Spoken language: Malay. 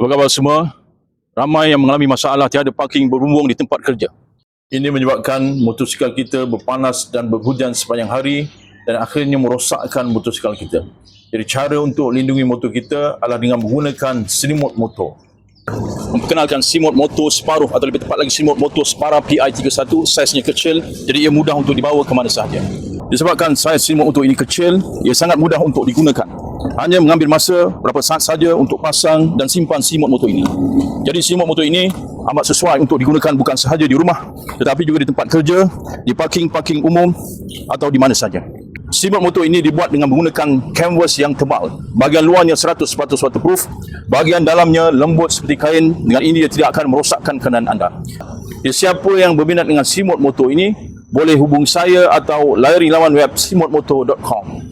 Apa khabar semua? Ramai yang mengalami masalah tiada parking berbumbung di tempat kerja. Ini menyebabkan motosikal kita berpanas dan berhujan sepanjang hari dan akhirnya merosakkan motosikal kita. Jadi cara untuk lindungi motor kita adalah dengan menggunakan selimut motor. Memperkenalkan selimut motor separuh atau lebih tepat lagi selimut motor Spara PI31, saiznya kecil, jadi ia mudah untuk dibawa ke mana sahaja. Disebabkan saiz selimut motor ini kecil, ia sangat mudah untuk digunakan. Hanya mengambil masa berapa saat saja untuk pasang dan simpan selimut motor ini. Jadi selimut motor ini amat sesuai untuk digunakan bukan sahaja di rumah, tetapi juga di tempat kerja, di parking umum atau di mana saja. Selimut motor ini dibuat dengan menggunakan canvas yang tebal. Bahagian luarnya 100% waterproof, bahagian dalamnya lembut seperti kain. Dengan ini dia tidak akan merosakkan kenderaan anda. Jadi, siapa yang berminat dengan selimut motor ini boleh hubungi saya atau layari laman web selimutmotor.com.